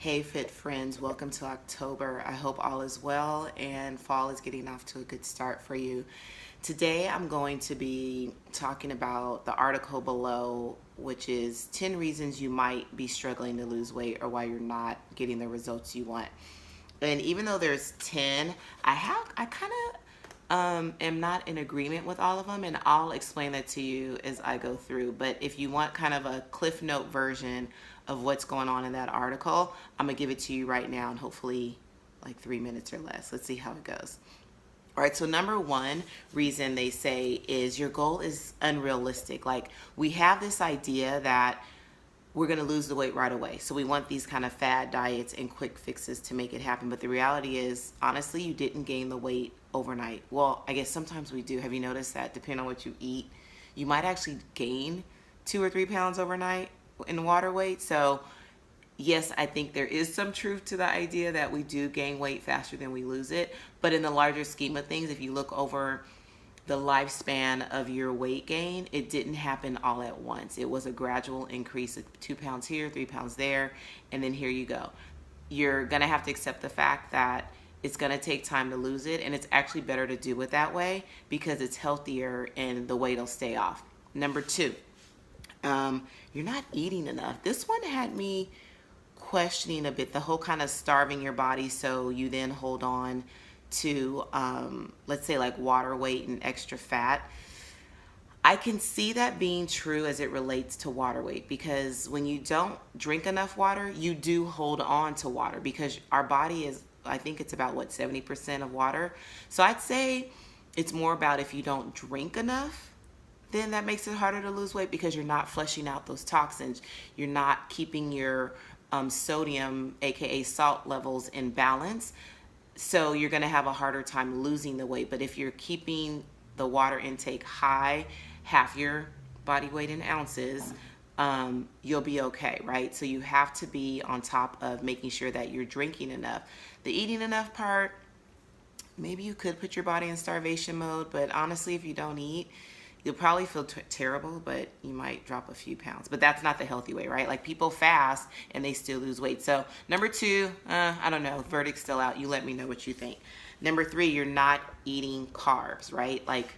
Hey, fit friends, welcome to October. I hope all is well and fall is getting off to a good start for you. Today, I'm going to be talking about the article below, which is 10 reasons you might be struggling to lose weight or why you're not getting the results you want. And even though there's 10, I kind of am not in agreement with all of them, and I'll explain that to you as I go through. But if you want kind of a Cliff Note version of what's going on in that article, I'm gonna give it to you right now, and hopefully like 3 minutes or less. Let's see how it goes. All right, so number one reason they say is your goal is unrealistic. Like, we have this idea that we're going to lose the weight right away. So we want these kind of fad diets and quick fixes to make it happen. But the reality is, honestly, you didn't gain the weight overnight. Well, I guess sometimes we do. Have you noticed that depending on what you eat, you might actually gain 2 or 3 pounds overnight in water weight? So yes, I think there is some truth to the idea that we do gain weight faster than we lose it. But in the larger scheme of things, if you look over the lifespan of your weight gain, it didn't happen all at once. It was a gradual increase of 2 pounds here, 3 pounds there, and then here you go. You're gonna have to accept the fact that it's gonna take time to lose it, and it's actually better to do it that way because it's healthier and the weight will stay off. Number two, you're not eating enough. This one had me questioning a bit the whole kind of starving your body so you then hold on to let's say like water weight and extra fat. I can see that being true as it relates to water weight, because when you don't drink enough water, you do hold on to water, because our body is, I think it's about what, 70% of water. So I'd say it's more about if you don't drink enough, then that makes it harder to lose weight because you're not flushing out those toxins. You're not keeping your sodium, aka salt levels, in balance. So you're going to have a harder time losing the weight. But if you're keeping the water intake high, half your body weight in ounces, you'll be okay, right? So you have to be on top of making sure that you're drinking enough. The eating enough part, maybe you could put your body in starvation mode, but honestly, if you don't eat, you'll probably feel terrible, but you might drop a few pounds. But that's not the healthy way, right? Like, people fast and they still lose weight. So number two, I don't know, verdict's still out. You let me know what you think. Number three, you're not eating carbs, right? Like,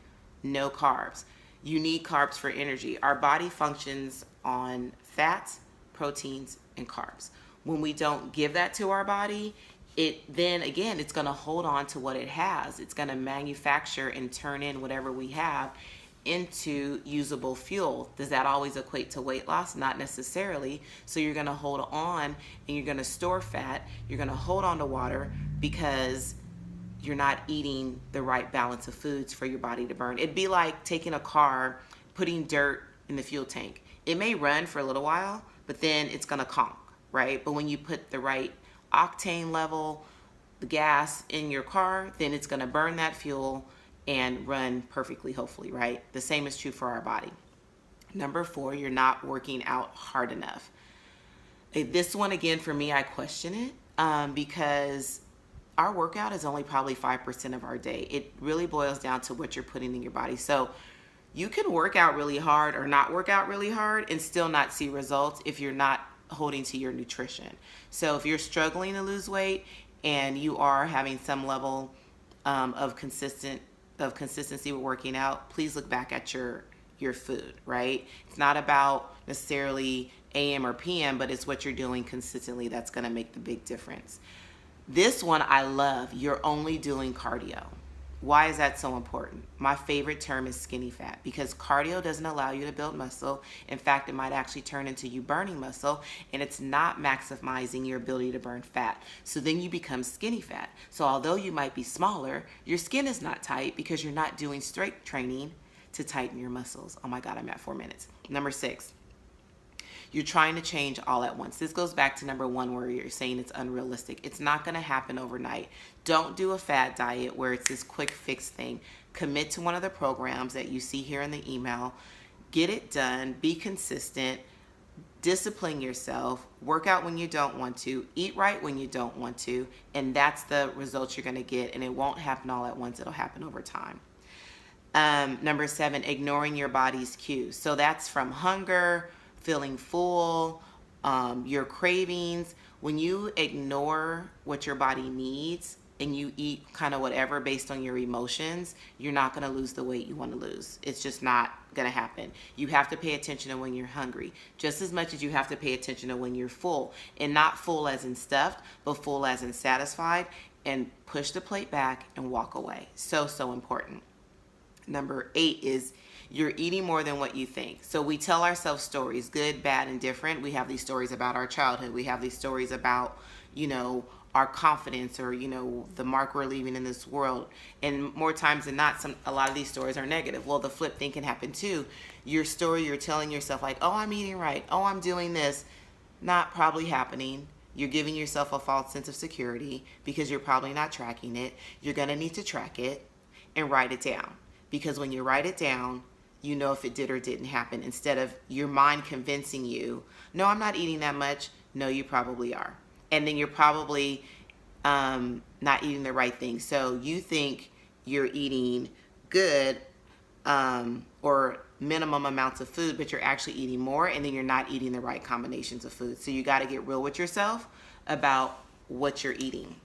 no carbs. You need carbs for energy. Our body functions on fats, proteins, and carbs. When we don't give that to our body, it's going to hold on to what it has. It's going to manufacture and turn in whatever we have into usable fuel. Does that always equate to weight loss? Not necessarily. So you're going to hold on and you're going to store fat. You're going to hold on to water because you're not eating the right balance of foods for your body to burn. It'd be like taking a car, putting dirt in the fuel tank. It may run for a little while, but then it's going to conk, right? But when you put the right octane level, the gas in your car, then it's going to burn that fuel and run perfectly, hopefully, right? The same is true for our body. Number four, you're not working out hard enough. This one, again, for me, I question it because our workout is only probably 5% of our day. It really boils down to what you're putting in your body. So you can work out really hard or not work out really hard and still not see results if you're not holding to your nutrition. So if you're struggling to lose weight and you are having some level of consistency with working out, please look back at your food, right? It's not about necessarily AM or PM, but it's what you're doing consistently that's going to make the big difference. This one I love. You're only doing cardio. Why is that so important? My favorite term is skinny fat, because cardio doesn't allow you to build muscle. In fact, it might actually turn into you burning muscle, and it's not maximizing your ability to burn fat. So then you become skinny fat. So although you might be smaller, your skin is not tight because you're not doing strength training to tighten your muscles. Oh my God, I'm at 4 minutes. Number six, you're trying to change all at once. This goes back to number one, where you're saying it's unrealistic. It's not going to happen overnight. Don't do a fad diet where it's this quick fix thing. Commit to one of the programs that you see here in the email. Get it done. Be consistent. Discipline yourself. Work out when you don't want to. Eat right when you don't want to. And that's the results you're going to get. And it won't happen all at once. It'll happen over time. Number seven, ignoring your body's cues. So that's from hunger, feeling full, your cravings. When you ignore what your body needs and you eat kind of whatever based on your emotions, you're not going to lose the weight you want to lose. It's just not going to happen. You have to pay attention to when you're hungry, just as much as you have to pay attention to when you're full, and not full as in stuffed, but full as in satisfied, and push the plate back and walk away. So, so important. Number 8 is you're eating more than what you think. So we tell ourselves stories, good, bad, and different. We have these stories about our childhood. We have these stories about, our confidence, or, the mark we're leaving in this world. And more times than not, a lot of these stories are negative. Well, the flip thing can happen too. Your story, you're telling yourself like, oh, I'm eating right. Oh, I'm doing this. Not probably happening. You're giving yourself a false sense of security because you're probably not tracking it. You're going to need to track it and write it down. Because when you write it down, you know if it did or didn't happen, instead of your mind convincing you, no, I'm not eating that much. No, you probably are. And then you're probably not eating the right thing. So you think you're eating good or minimum amounts of food, but you're actually eating more, and then you're not eating the right combinations of food. So you got to get real with yourself about what you're eating.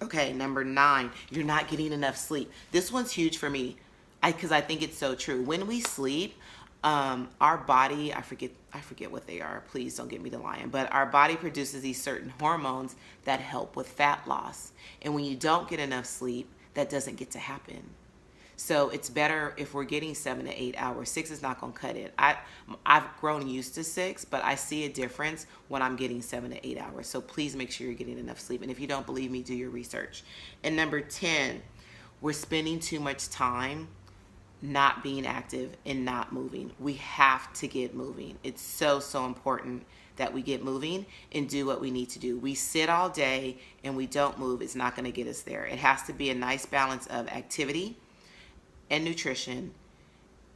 Okay, number 9, you're not getting enough sleep. This one's huge for me because I think it's so true. When we sleep, our body, I forget what they are. Please don't get me to lying. But our body produces these certain hormones that help with fat loss. And when you don't get enough sleep, that doesn't get to happen. So it's better if we're getting 7 to 8 hours. 6 is not going to cut it. I've grown used to 6, but I see a difference when I'm getting 7 to 8 hours. So please make sure you're getting enough sleep. And if you don't believe me, do your research. And number 10, we're spending too much time not being active and not moving. We have to get moving. It's so, so important that we get moving and do what we need to do. We sit all day and we don't move. It's not going to get us there. It has to be a nice balance of activity and nutrition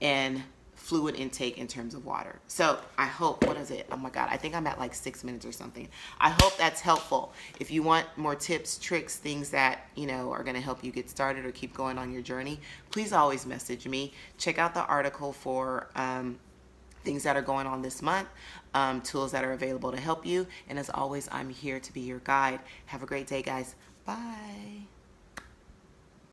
and fluid intake in terms of water. So I hope, what is it? Oh my God, I think I'm at like 6 minutes or something. I hope that's helpful. If you want more tips, tricks, things that, are gonna help you get started or keep going on your journey, please always message me. Check out the article for things that are going on this month, tools that are available to help you. And as always, I'm here to be your guide. Have a great day, guys. Bye.